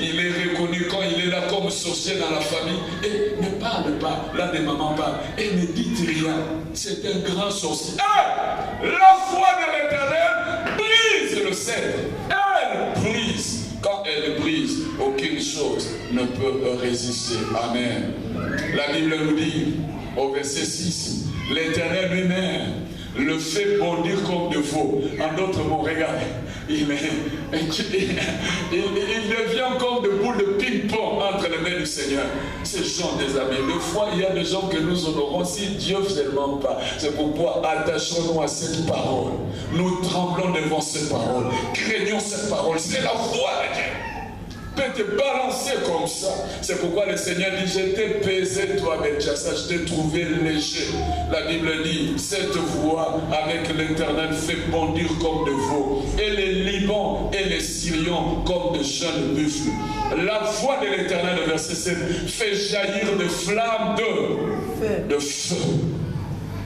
il est reconnu quand il est là comme sorcier dans la famille. Et ne parle pas, là des mamans parlent, et ne dites rien. C'est un grand sorcier. La foi de l'Éternel brise le cèdre. Elle brise. Quand elle brise, aucune chose ne peut résister. Amen. La Bible nous dit, au verset 6, l'Éternel lui-même le fait bondir comme de veau. En d'autres mots, regardez, il devient comme de boules de ping-pong entre les mains du Seigneur. Ces gens des amis, des fois il y a des gens que nous honorons si Dieu ne seulement pas. C'est pourquoi attachons-nous à cette parole. Nous tremblons devant cette parole. Craignons cette parole. C'est la voix de Dieu. Peut te balancer comme ça. C'est pourquoi le Seigneur dit, je t'ai pesé toi Belchassa, je t'ai trouvé léger. La Bible dit, cette voix avec l'Éternel fait bondir comme de veaux, et les Libans et les Syriens comme de jeunes buffles. La voix de l'Éternel, verset 7, fait jaillir des flammes de feu.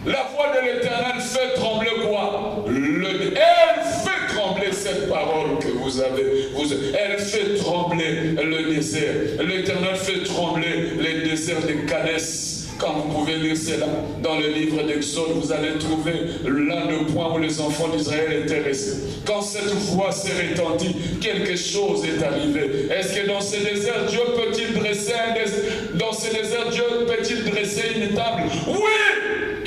La voix de l'Éternel fait trembler quoi? Elle fait trembler cette parole que vous avez. Elle fait trembler le désert. L'Éternel fait trembler les déserts de Cadès. Quand vous pouvez lire cela dans le livre d'Exode, vous allez trouver l'un des points où les enfants d'Israël étaient restés. Quand cette voix s'est retendue, quelque chose est arrivé. Est-ce que dans ce désert, Dieu peut-il dresser une table? Oui!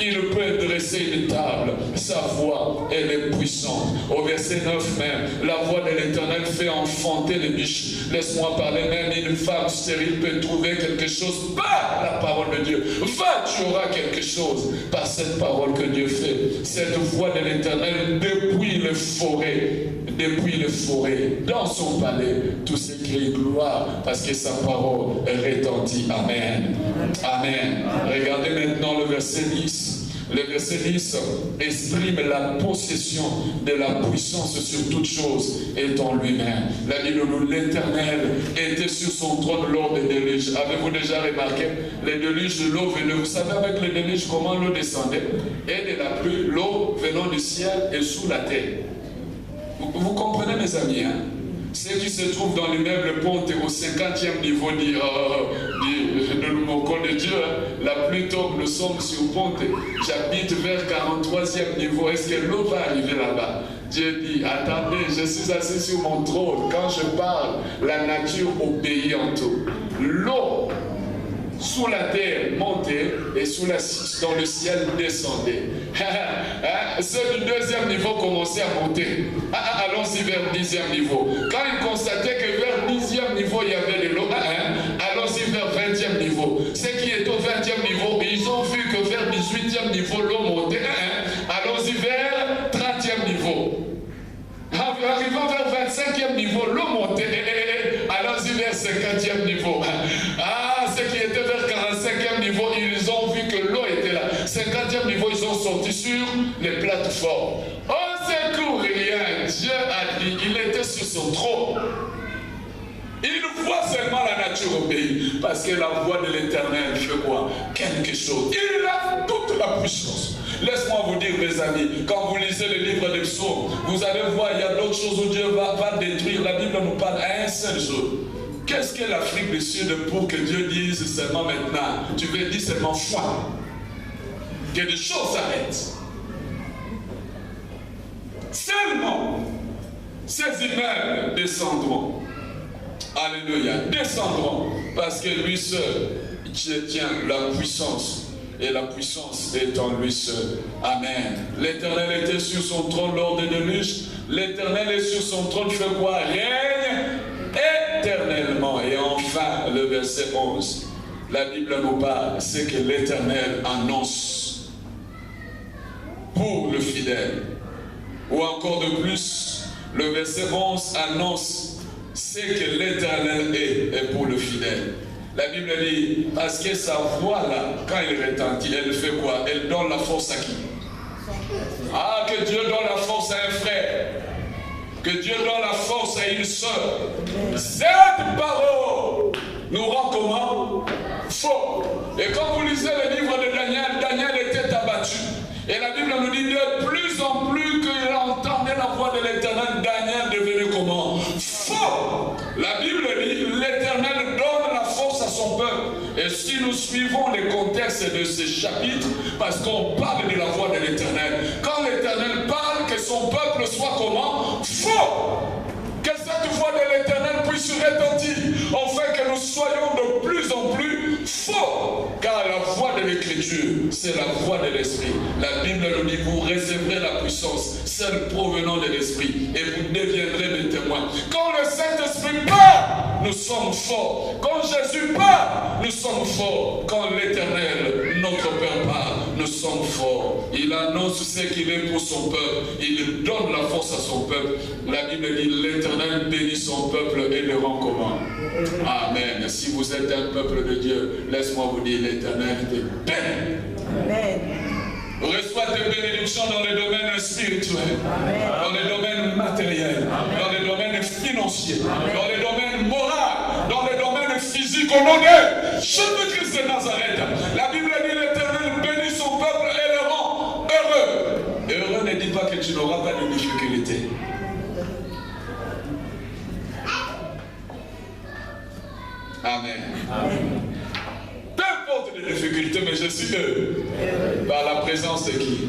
Il peut dresser une table. Sa voix, elle est puissante. Au verset 9 même, la voix de l'Éternel fait enfanter les biches. Laisse-moi parler, même une femme stérile peut trouver quelque chose par la parole de Dieu. Va, tu auras quelque chose par cette parole que Dieu fait. Cette voix de l'Éternel depuis les forêts, dans son palais, tout s'écrit gloire parce que sa parole retentit. Amen. Amen. Regardez maintenant le verset 10. Le verset 10 exprime la possession de la puissance sur toute chose est en lui-même. La Bible nous dit, l'Éternel était sur son trône lors des déluges. Avez-vous déjà remarqué les déluges, l'eau venait? Vous savez avec les déluges comment l'eau descendait? Et de la pluie, l'eau venant du ciel et sous la terre. Vous comprenez mes amis, hein? Ceux qui se trouvent dans l'immeuble Ponte au 50e niveau de Lumoko de Dieu, la pluie tombe, nous sommes sur Ponte. J'habite vers 43e niveau. Est-ce que l'eau va arriver là-bas? Dieu dit, attendez, je suis assis sur mon trône. Quand je parle, la nature obéit en tout. L'eau sous la terre montait et dans le ciel descendait. Ceux du 2e niveau commençaient à monter. Allons-y vers le 10e niveau. Quand ils constataient que vers le 10e niveau il y avait de l'eau, allons-y vers le 20e niveau. Ceux qui étaient au 20e niveau, ils ont vu que vers le 18e niveau l'eau montait. Allons-y vers le 30e niveau. Arrivant vers le 25e niveau, l'eau montait. Allons-y vers le 50e niveau. Ceux qui étaient vers le 45e niveau, ils ont vu que l'eau était là. 50e niveau, ils ont sorti sur les plateformes. Au secours, Dieu a dit, il était sur son trône. Il voit seulement la nature obéir. Parce que la voix de l'Éternel fait quoi? Quelque chose. Il a toute la puissance. Laisse-moi vous dire, mes amis, quand vous lisez le livre des psaumes, vous allez voir, il y a d'autres choses où Dieu va détruire. La Bible nous parle à un seul jour. Qu'est-ce que l'Afrique du Sud pour que Dieu dise seulement maintenant? Tu veux dire seulement foi. Que des choses s'arrêtent. Seulement, ces immeubles descendront. Alléluia. Descendront. Parce que lui seul tient la puissance. Et la puissance est en lui seul. Amen. L'Éternel était sur son trône lors des déluges. L'Éternel est sur son trône, fait quoi? Règne éternellement. Et enfin, le verset 11. La Bible nous parle, c'est que l'Éternel annonce pour le fidèle. Ou encore de plus, le verset 11 annonce c'est que l'Éternel est pour le fidèle. La Bible dit, parce que sa voix là, quand elle retentit, elle fait quoi? Elle donne la force à qui? Que Dieu donne la force à un frère. Que Dieu donne la force à une soeur. Cette parole nous rend comment? Fort. Et quand vous lisez le livre de Daniel, Daniel était abattu. Et la Bible nous dit de plus en plus qu'il entendait la voix de l'Éternel, Daniel devenait comment? Fort. La Bible Bible dit, l'Éternel donne la force à son peuple. Et si nous suivons les contextes de ces chapitres, parce qu'on parle de la voix de l'Éternel, quand l'Éternel parle, que son peuple soit comment? Faux! Que cette voix de l'Éternel puisse retentir, afin que nous soyons de plus en plus faux. Car la voix de l'Écriture, c'est la voix de l'Esprit. La Bible nous dit, vous recevrez la puissance, celle provenant de l'Esprit, et vous deviendrez mes témoins. Quand le Saint-Esprit parle, nous sommes forts. Quand Jésus parle, nous sommes forts. Quand l'Éternel, notre Père, parle, nous sommes forts. Il annonce ce qu'il est pour son peuple. Il donne la force à son peuple. La Bible dit, l'Éternel bénit son peuple et le rend comment? Amen. Si vous êtes un peuple de Dieu, laisse-moi vous dire, l'Éternel te bénit. Amen. Reçois tes bénédictions dans les domaines spirituels, dans les domaines matériels, dans les domaines financiers, dans les domaines moraux, dans les domaines physiques. Au nom de Jésus-Christ de Nazareth, la Bible dit, l'Éternel bénit son peuple et le rend heureux. Heureux ne dit pas que tu n'auras pas de difficultés. Amen. Peu importe les difficultés, mais je suis heureux par la présence de qui?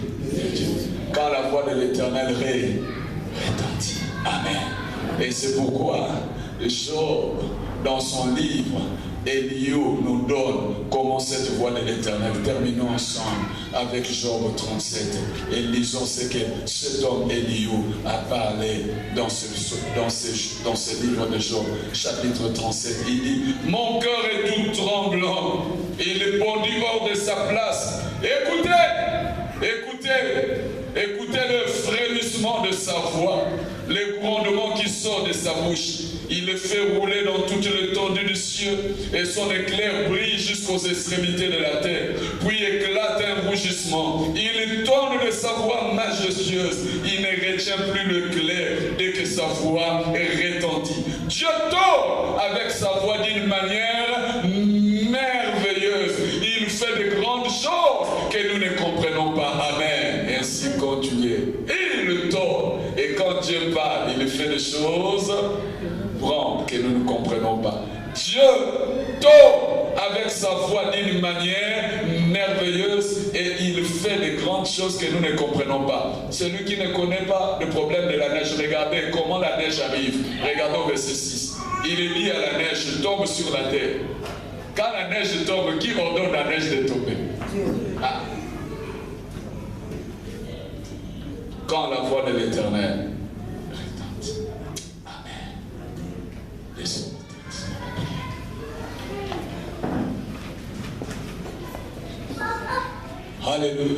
Quand la voix de l'Éternel retentit. Amen. Et c'est pourquoi Job, dans son livre, Elihu nous donne comment cette voix de l'Éternel. Terminons ensemble avec Job 37 et lisons ce que cet homme Elihu a parlé dans ce livre de Job, chapitre 37. Il dit, mon cœur est tout tremblant, il est bondit hors de sa place. Écoutez le frémissement de sa voix, les grondements qui sortent de sa bouche. Il le fait rouler dans toute l'étendue du ciel, et son éclair brille jusqu'aux extrémités de la terre. Puis éclate un rougissement. Il tourne de sa voix majestueuse. Il ne retient plus le clair dès que sa voix est retentie. Dieu tourne avec sa voix d'une manière merveilleuse. Il fait de grandes choses que nous ne comprenons pas. Amen. Ainsi continuez. Il tourne. Et quand Dieu parle, il fait des choses que nous ne comprenons pas. Dieu tourne avec sa voix d'une manière merveilleuse et il fait de grandes choses que nous ne comprenons pas. Celui qui ne connaît pas le problème de la neige, regardez comment la neige arrive. Regardez au verset 6. Il est lié à la neige, tombe sur la terre. Quand la neige tombe, qui ordonne la neige de tomber? Ah. Quand la voix de l'Éternel retentit. Amen. Laissons. Alléluia.